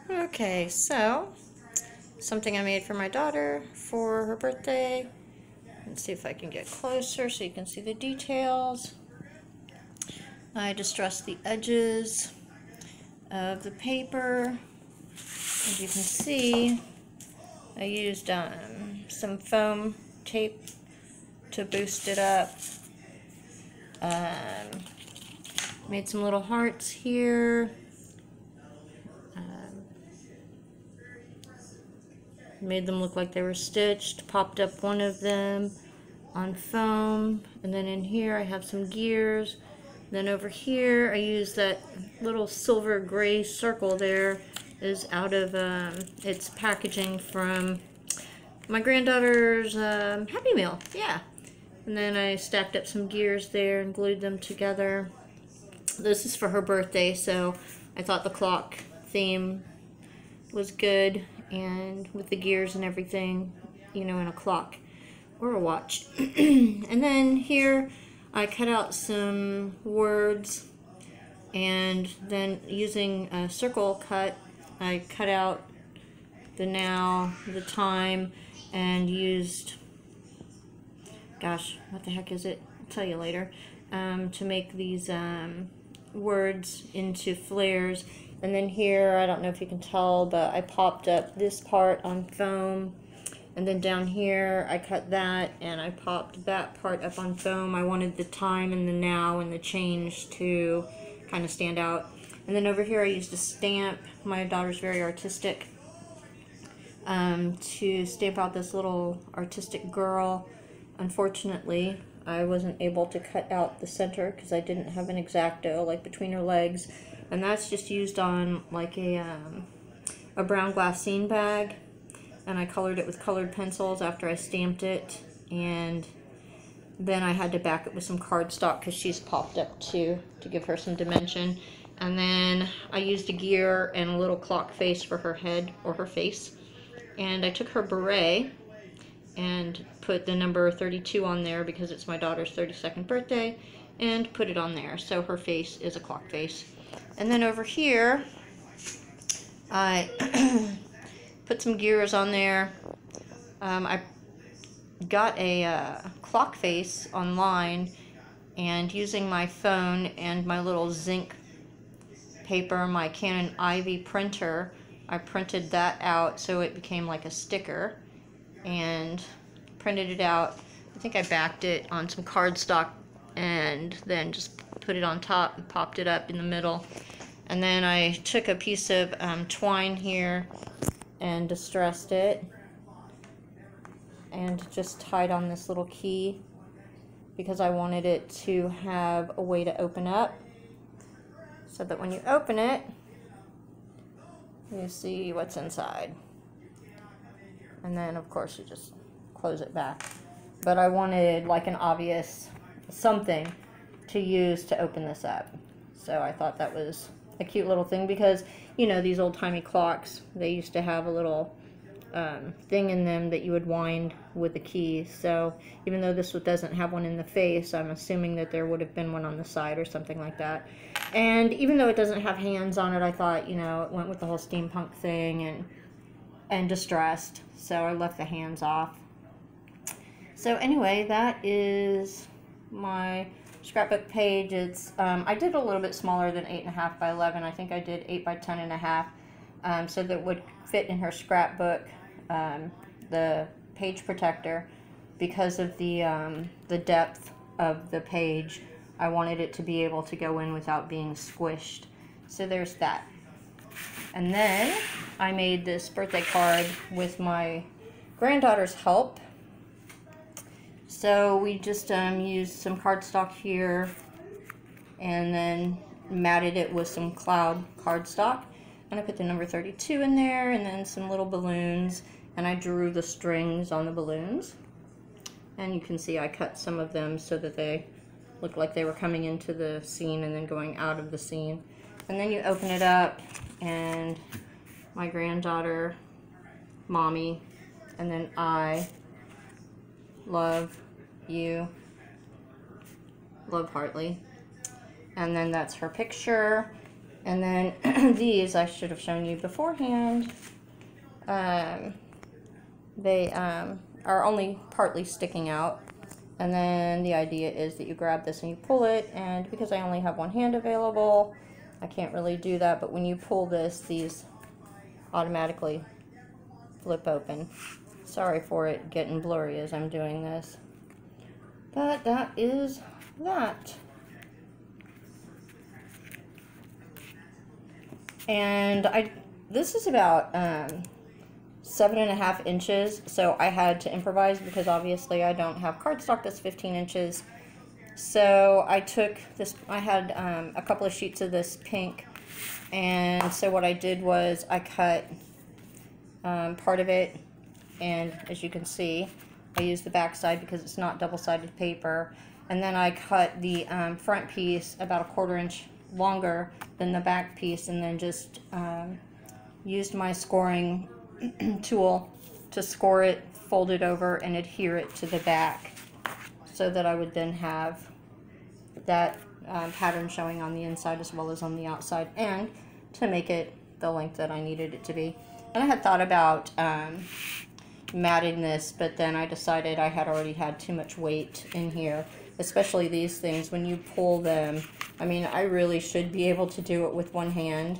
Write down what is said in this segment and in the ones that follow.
Okay, so something I made for my daughter for her birthday. Let's see if I can get closer so you can see the details. I distressed the edges of the paper. As you can see, I used some foam tape to boost it up. Made some little hearts here. Made them look like they were stitched. Popped up one of them on foam. And then in here I have some gears. Then over here I used that little silver gray circle there is out of its packaging from my granddaughter's Happy Meal. Yeah. And then I stacked up some gears there and glued them together. This is for her birthday, so I thought the clock theme was good, and with the gears and everything, you know, in a clock or a watch. And then here I cut out some words, and then using a circle cut, I cut out the now, the time, and used, gosh, what the heck is it? I'll tell you later. To make these words into flares. And then here, I don't know if you can tell, but I popped up this part on foam. And then down here, I cut that and I popped that part up on foam. I wanted the time and the now and the change to kind of stand out. And then over here, I used a stamp. My daughter's very artistic. To stamp out this little artistic girl. Unfortunately, I wasn't able to cut out the center because I didn't have an X-Acto like between her legs. And that's just used on like a brown glassine bag. And I colored it with colored pencils after I stamped it. And then I had to back it with some cardstock because she's popped up too, to give her some dimension. And then I used a gear and a little clock face for her head or her face. And I took her beret and put the number 32 on there because it's my daughter's 32nd birthday, and put it on there. So her face is a clock face. And then over here, I put some gears on there. I got a clock face online, and using my phone and my little zinc paper, my Canon Ivy printer, I printed that out so it became like a sticker, and printed it out. I think I backed it on some cardstock and then just put it on top and popped it up in the middle. And then I took a piece of twine here and distressed it and just tied on this little key because I wanted it to have a way to open up so that when you open it, you see what's inside. And then of course you just close it back. But I wanted like an obvious something to use to open this up. So I thought that was a cute little thing because, you know, these old-timey clocks, they used to have a little thing in them that you would wind with a key. So even though this doesn't have one in the face, I'm assuming that there would have been one on the side or something like that. And even though it doesn't have hands on it, I thought, you know, it went with the whole steampunk thing and distressed. So I left the hands off. So anyway, that is my scrapbook page. It's I did a little bit smaller than 8.5 by 11. I think I did 8 by 10.5, so that it would fit in her scrapbook, the page protector, because of the depth of the page. I wanted it to be able to go in without being squished. So there's that. And then I made this birthday card with my granddaughter's help. So we just used some cardstock here and then matted it with some cloud cardstock. And I put the number 32 in there and then some little balloons, and I drew the strings on the balloons. And you can see I cut some of them so that they look like they were coming into the scene and then going out of the scene. And then you open it up and my granddaughter, Mommy, and then I love you, love Hartley. And then that's her picture. And then these I should have shown you beforehand. They are only partly sticking out. And then the idea is that you grab this and you pull it, and because I only have one hand available, I can't really do that, but when you pull this, these automatically flip open. Sorry for it getting blurry as I'm doing this. But that is that. And this is about 7.5 inches, so I had to improvise because obviously I don't have cardstock that's 15 inches. So I took this, I had a couple of sheets of this pink, and so what I did was I cut part of it, and as you can see, I used the back side because it's not double-sided paper, and then I cut the front piece about 1/4 inch longer than the back piece, and then just used my scoring tool to score it, fold it over, and adhere it to the back, so that I would then have that pattern showing on the inside as well as on the outside, and to make it the length that I needed it to be. And I had thought about matting this, but then I decided I had already had too much weight in here, especially these things. When you pull them, I mean, I really should be able to do it with one hand,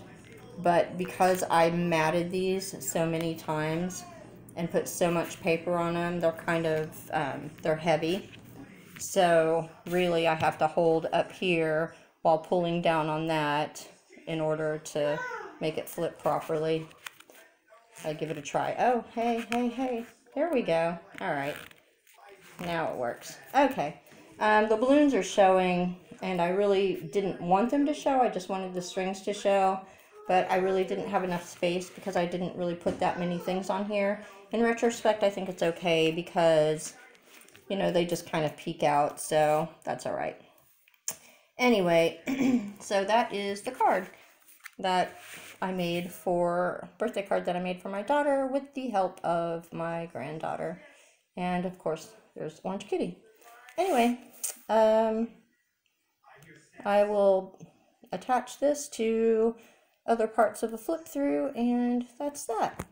but because I matted these so many times and put so much paper on them, they're kind of, they're heavy. So really I have to hold up here while pulling down on that in order to make it flip properly. I'll give it a try. Oh, hey, hey, hey. There we go. All right. Now it works. Okay. The balloons are showing, and I really didn't want them to show. I just wanted the strings to show, but I really didn't have enough space because I didn't really put that many things on here. In retrospect, I think it's okay because, you know, they just kind of peek out, so that's all right. Anyway, so that is the card that I made for, birthday card that I made for my daughter with the help of my granddaughter. And of course, there's Orange Kitty. Anyway, I will attach this to other parts of the flip through, and that's that.